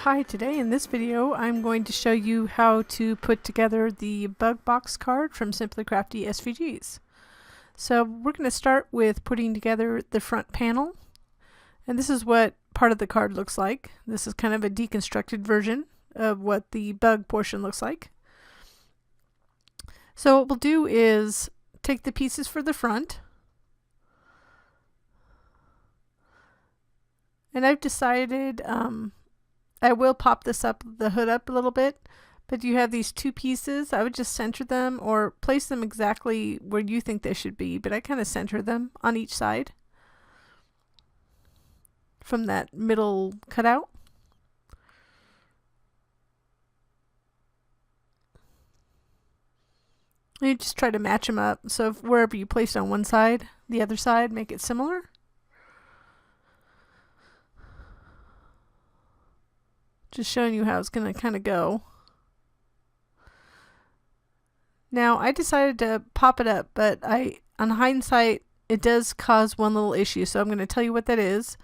Hi, today in this video I'm going to show you how to put together the bug box card from Simply Crafty SVGs. So we're going to start with putting together the front panel, and this is what part of the card looks like. This is kind of a deconstructed version of what the bug portion looks like. So what we'll do is take the pieces for the front, and I've decided I will pop this up, the hood up a little bit, but you have these two pieces. I would just center them or place them exactly where you think they should be, but I kind of center them on each side from that middle cutout. And you just try to match them up, so if wherever you place it on one side, the other side, make it similar. Just showing you how it's going to kind of go. Now I decided to pop it up, but on hindsight it does cause one little issue, so I'm going to tell you what that is.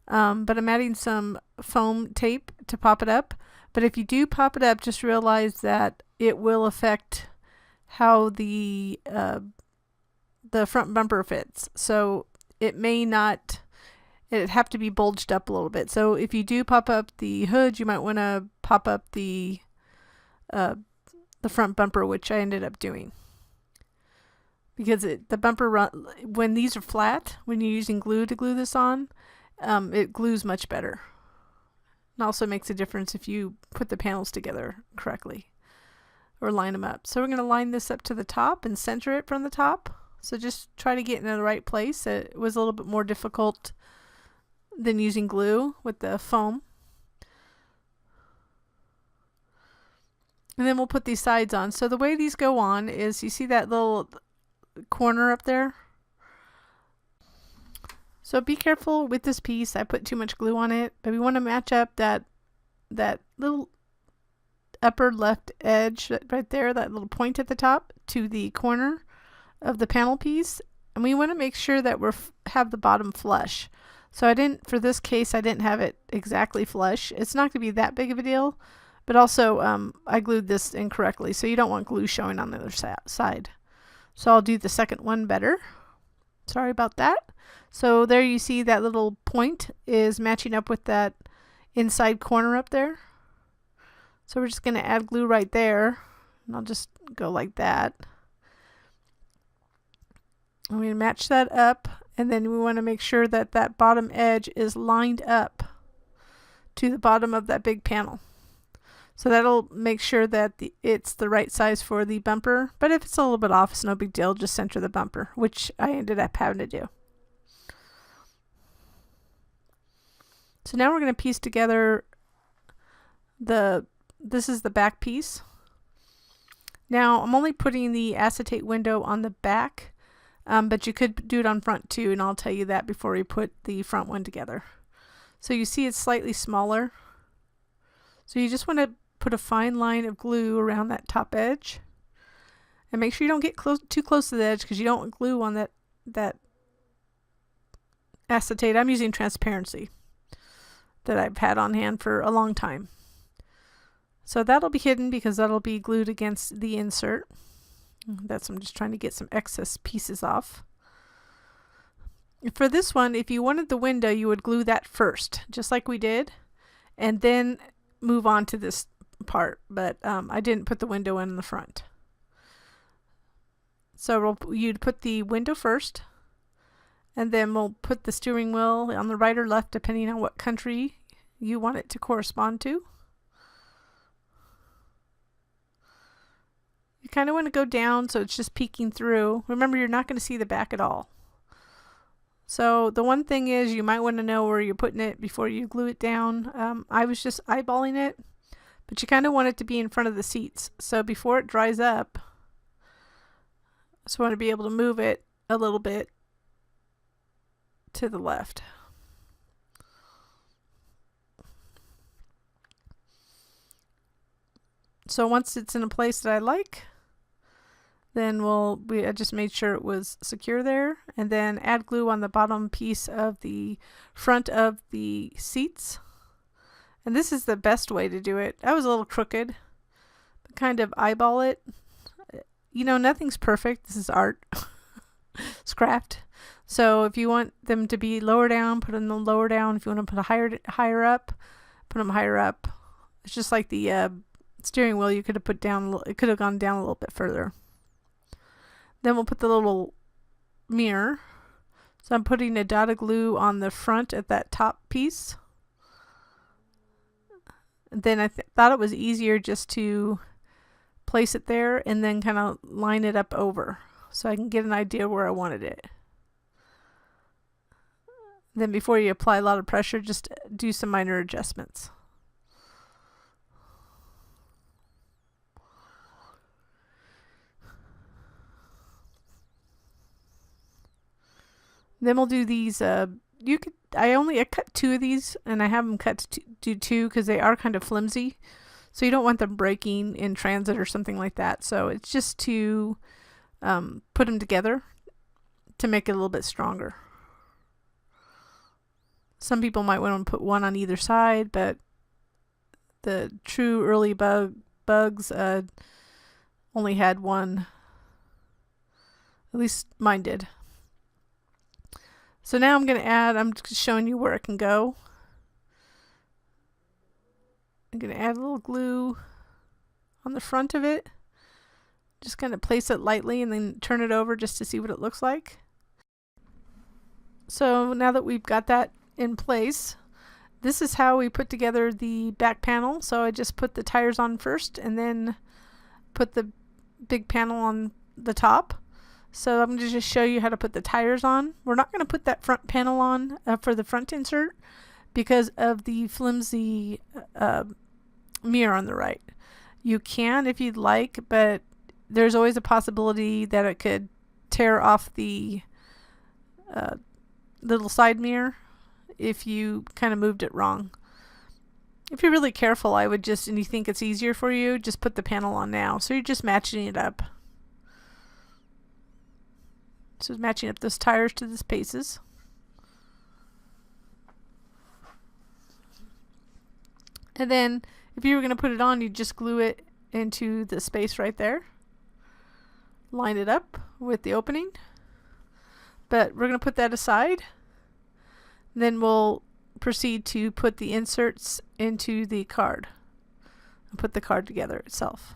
But I'm adding some foam tape to pop it up. But if you do pop it up, just realize that it will affect how the front bumper fits. So it may not. It'd have to be bulged up a little bit. So if you do pop up the hood, you might want to pop up the front bumper, which I ended up doing. Because the bumper, when these are flat, when you're using glue to glue this on, it glues much better. It also makes a difference if you put the panels together correctly or line them up. So we're going to line this up to the top and center it from the top. So just try to get in the right place. It was a little bit more difficult than using glue with the foam. And then we'll put these sides on. So the way these go on is, you see that little corner up there? So be careful with this piece. I put too much glue on it, but we want to match up that little upper left edge right there, that little point at the top, to the corner of the panel piece. And we want to make sure that we have the bottom flush. So for this case, I didn't have it exactly flush. It's not going to be that big of a deal, but also I glued this incorrectly, so you don't want glue showing on the other side. So I'll do the second one better. Sorry about that. So there you see that little point is matching up with that inside corner up there. So we're just going to add glue right there, and I'll just go like that. I'm going to match that up. And then we want to make sure that that bottom edge is lined up to the bottom of that big panel. So that'll make sure that it's the right size for the bumper. But if it's a little bit off, it's no big deal. Just center the bumper, which I ended up having to do. So now we're going to piece together this is the back piece. Now I'm only putting the acetate window on the back. But you could do it on front too, and I'll tell you that before we put the front one together. So you see it's slightly smaller. So you just want to put a fine line of glue around that top edge. And make sure you don't get too close to the edge, because you don't want glue on that acetate. I'm using transparency that I've had on hand for a long time. So that'll be hidden because that'll be glued against the insert. I'm just trying to get some excess pieces off. For this one, if you wanted the window, you would glue that first, just like we did, and then move on to this part. But I didn't put the window in the front. So you'd put the window first, and then we'll put the steering wheel on the right or left, depending on what country you want it to correspond to. You kind of want to go down so it's just peeking through. Remember, you're not going to see the back at all. So the one thing is, you might want to know where you're putting it before you glue it down. I was just eyeballing it, but you kind of want it to be in front of the seats. So before it dries up, I just want to be able to move it a little bit to the left. So once it's in a place that I like, then I just made sure it was secure there, and then add glue on the bottom piece of the front of the seats, And this is the best way to do it. I was a little crooked, but kind of eyeball it. You know, nothing's perfect. This is art. It's craft. So if you want them to be lower down, put them lower down. If you want to put higher up, put them higher up. It's just like the steering wheel. You could have put down. It could have gone down a little bit further. Then we'll put the little mirror. So I'm putting a dot of glue on the front at that top piece. Then I thought it was easier just to place it there and then kind of line it up over so I can get an idea where I wanted it. Then before you apply a lot of pressure, just do some minor adjustments. Then we'll do these. I cut 2 of these, and I have them cut to do 2 because they are kind of flimsy. So you don't want them breaking in transit or something like that. So it's just to put them together to make it a little bit stronger. Some people might want to put one on either side, but the true early bugs only had one. At least mine did. So now I'm just showing you where it can go. I'm going to add a little glue on the front of it. Just kind of place it lightly and then turn it over just to see what it looks like. So now that we've got that in place, this is how we put together the back panel. So I just put the tires on first and then put the big panel on the top. So I'm going to just show you how to put the tires on. We're not going to put that front panel on for the front insert because of the flimsy mirror on the right. You can if you'd like, but there's always a possibility that it could tear off the little side mirror if you kind of moved it wrong. If you're really careful, I would just, and you think it's easier for you, just put the panel on now. So you're just matching it up. So matching up those tires to the spaces. And then if you were going to put it on, you'd just glue it into the space right there. Line it up with the opening. But we're going to put that aside. Then we'll proceed to put the inserts into the card and put the card together itself.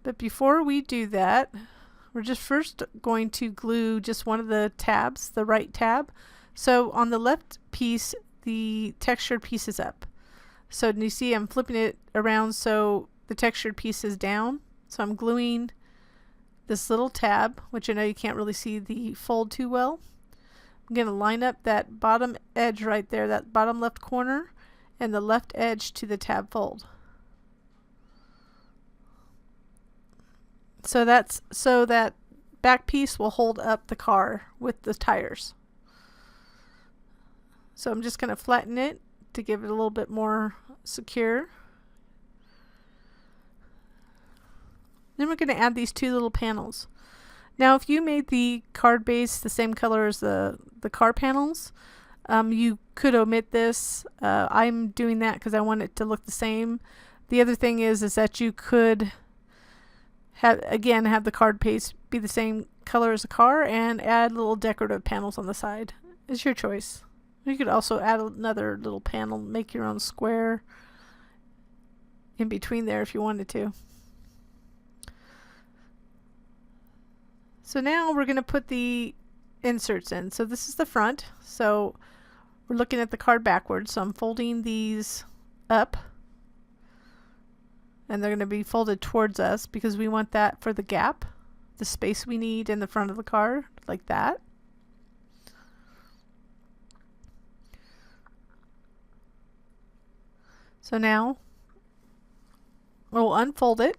But before we do that, we're just first going to glue just one of the tabs, the right tab. So on the left piece, the textured piece is up. So you see I'm flipping it around so the textured piece is down. So I'm gluing this little tab, which I know you can't really see the fold too well. I'm going to line up that bottom edge right there, that bottom left corner, and the left edge to the tab fold. So that back piece will hold up the car with the tires. So I'm just going to flatten it to give it a little bit more secure. Then we're going to add these 2 little panels. Now if you made the card base the same color as the car panels, you could omit this. I'm doing that because I want it to look the same. The other thing is that you could have the card base be the same color as the car and add little decorative panels on the side. It's your choice. You could also add another little panel, make your own square in between there if you wanted to. So now we're going to put the inserts in. So this is the front. So we're looking at the card backwards. So I'm folding these up. And they're going to be folded towards us because we want that for the gap, the space we need in the front of the car, like that. So now we'll unfold it.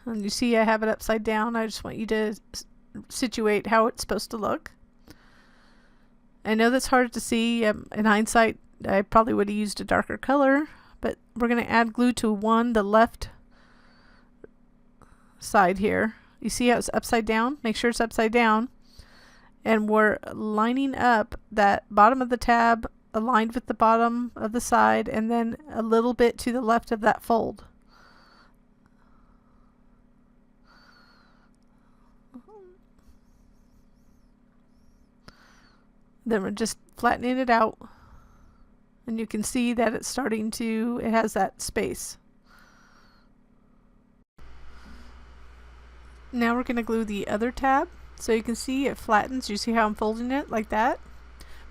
And you see I have it upside down. I just want you to situate how it's supposed to look. I know that's hard to see. In hindsight, I probably would have used a darker color, but we're going to add glue to the left side here. You see how it's upside down? Make sure it's upside down. And we're lining up that bottom of the tab aligned with the bottom of the side, and then a little bit to the left of that fold. Then we're just flattening it out, and you can see that it's starting to, it has that space. Now we're going to glue the other tab. So you can see it flattens. You see how I'm folding it like that?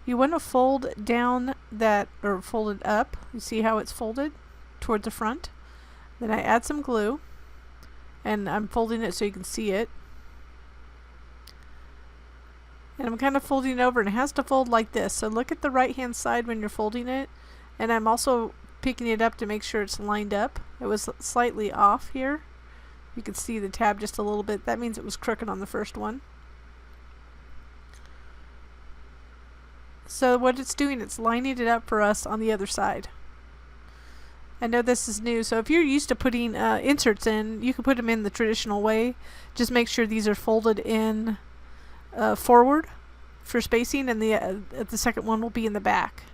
You want to fold down that, or fold it up. You see how it's folded towards the front? Then I add some glue, and I'm folding it so you can see it. And I'm kind of folding it over, and it has to fold like this. So look at the right hand side when you're folding it. And I'm also picking it up to make sure it's lined up. It was slightly off here. You can see the tab just a little bit. That means it was crooked on the first one. So what it's doing, it's lining it up for us on the other side. I know this is new, so if you're used to putting inserts in, you can put them in the traditional way. Just make sure these are folded in forward for spacing, and the second one will be in the back.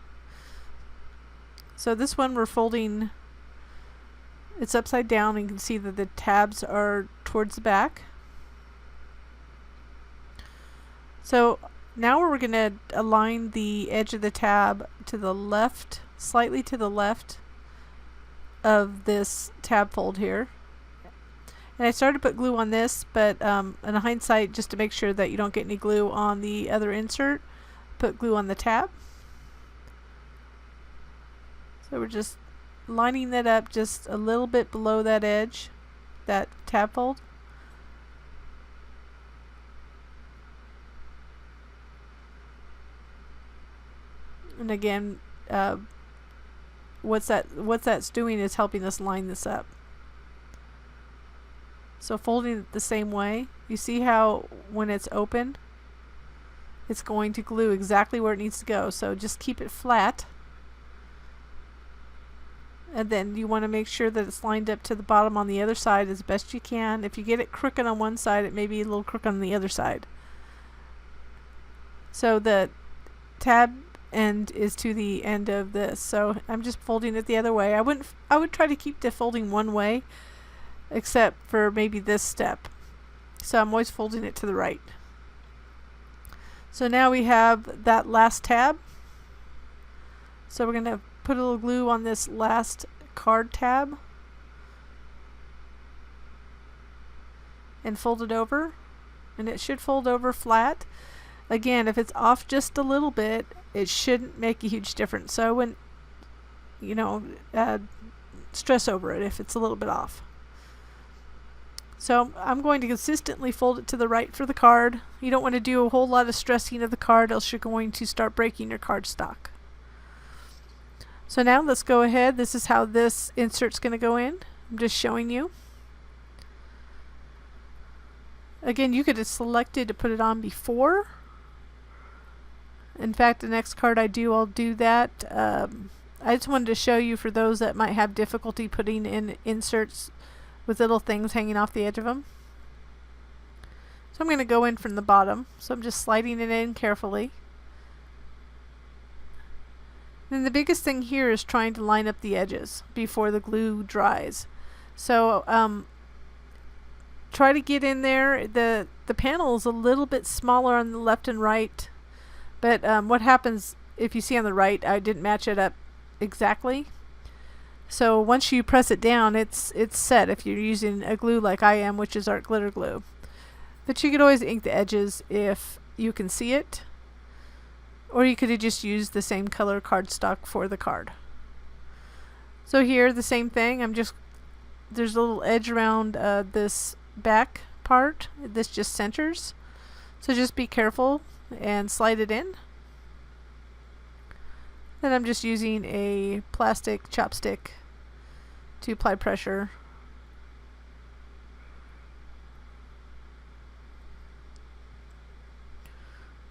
So this one we're folding, it's upside down, and you can see that the tabs are towards the back. So now we're going to align the edge of the tab to the left, slightly to the left of this tab fold here. And I started to put glue on this, but in hindsight, just to make sure that you don't get any glue on the other insert, put glue on the tab. So we're just lining that up just a little bit below that edge, that tab fold. And again, what that's doing is helping us line this up. So folding it the same way, you see how when it's open, it's going to glue exactly where it needs to go. So just keep it flat. And then you want to make sure that it's lined up to the bottom on the other side as best you can. If you get it crooked on one side, it may be a little crooked on the other side. So the tab end is to the end of this. So I'm just folding it the other way. I would try to keep the folding one way, except for maybe this step. So I'm always folding it to the right. So now we have that last tab. So we're going to put a little glue on this last card tab and fold it over, and it should fold over flat. Again, if it's off just a little bit, it shouldn't make a huge difference. So when, you know, stress over it if it's a little bit off. So I'm going to consistently fold it to the right for the card. You don't want to do a whole lot of stressing of the card, else you're going to start breaking your cardstock. So now let's go ahead. This is how this insert's going to go in. I'm just showing you. Again, you could have selected to put it on before. In fact, the next card I do, I'll do that. I just wanted to show you for those that might have difficulty putting in inserts with little things hanging off the edge of them. So I'm going to go in from the bottom. So I'm just sliding it in carefully. Then the biggest thing here is trying to line up the edges before the glue dries. So try to get in there. The panel is a little bit smaller on the left and right, but what happens if you see on the right, I didn't match it up exactly. So once you press it down, it's set if you're using a glue like I am, which is art glitter glue. But you could always ink the edges if you can see it. Or you could have just used the same color cardstock for the card. So here, the same thing. There's a little edge around this back part. This just centers. So just be careful and slide it in. Then I'm just using a plastic chopstick to apply pressure.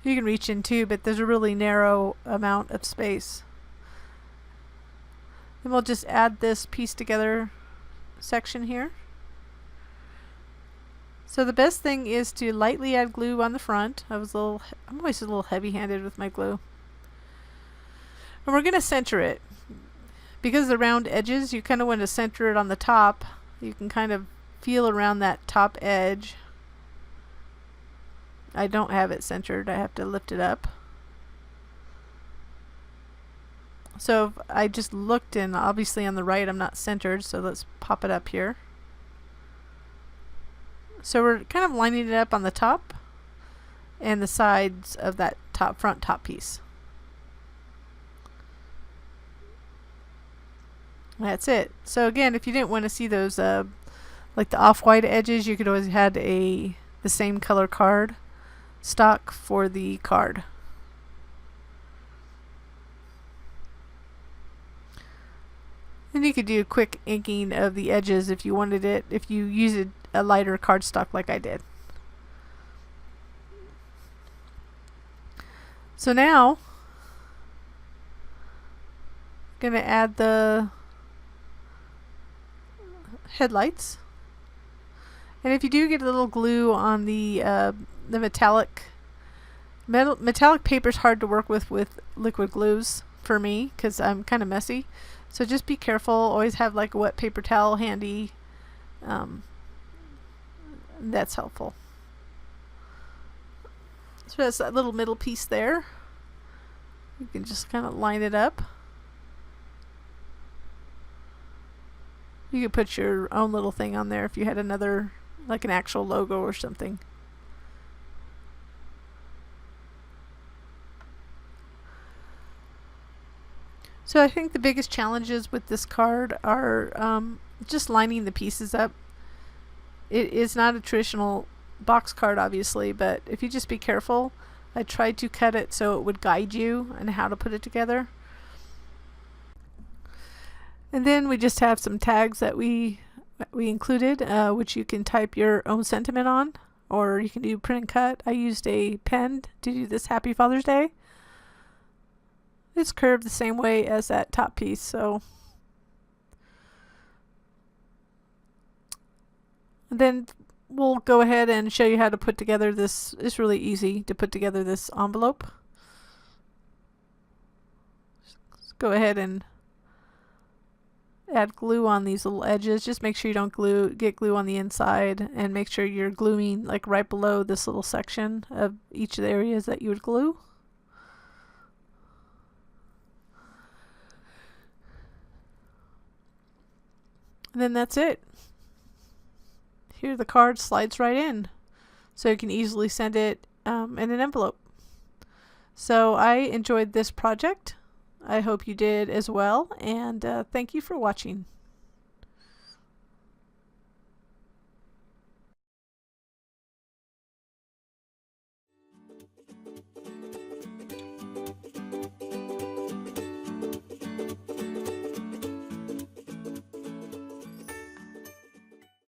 You can reach in too, but there's a really narrow amount of space. Then we'll just add this piece together section here. So the best thing is to lightly add glue on the front. I'm always a little heavy-handed with my glue. And we're going to center it. Because of the round edges, you kind of want to center it on the top. You can kind of feel around that top edge. I don't have it centered. I have to lift it up. So if I just looked, and obviously on the right I'm not centered, so let's pop it up here. So we're kind of lining it up on the top and the sides of that front top piece. That's it. So again, if you didn't want to see those like the off-white edges, you could always had the same color card stock for the card. And you could do a quick inking of the edges if you wanted it, if you used a lighter cardstock like I did. So now, I'm going to add the headlights. And if you do get a little glue on the metallic paper is hard to work with liquid glues for me because I'm kind of messy. So just be careful. Always have like a wet paper towel handy. That's helpful. So that's that little middle piece there. You can just kind of line it up. You could put your own little thing on there if you had another, like an actual logo or something. So I think the biggest challenges with this card are just lining the pieces up. It is not a traditional box card, obviously, but if you just be careful, I tried to cut it so it would guide you on how to put it together. And then we just have some tags that we included, which you can type your own sentiment on, or you can do print and cut. I used a pen to do this Happy Father's Day. It's curved the same way as that top piece, so. And then we'll go ahead and show you how to put together this. It's really easy to put together this envelope. Just go ahead and add glue on these little edges. Just make sure you don't get glue on the inside, and make sure you're gluing like right below this little section of each of the areas that you would glue. And then that's it. Here the card slides right in, so you can easily send it in an envelope. So I enjoyed this project. I hope you did as well, and thank you for watching.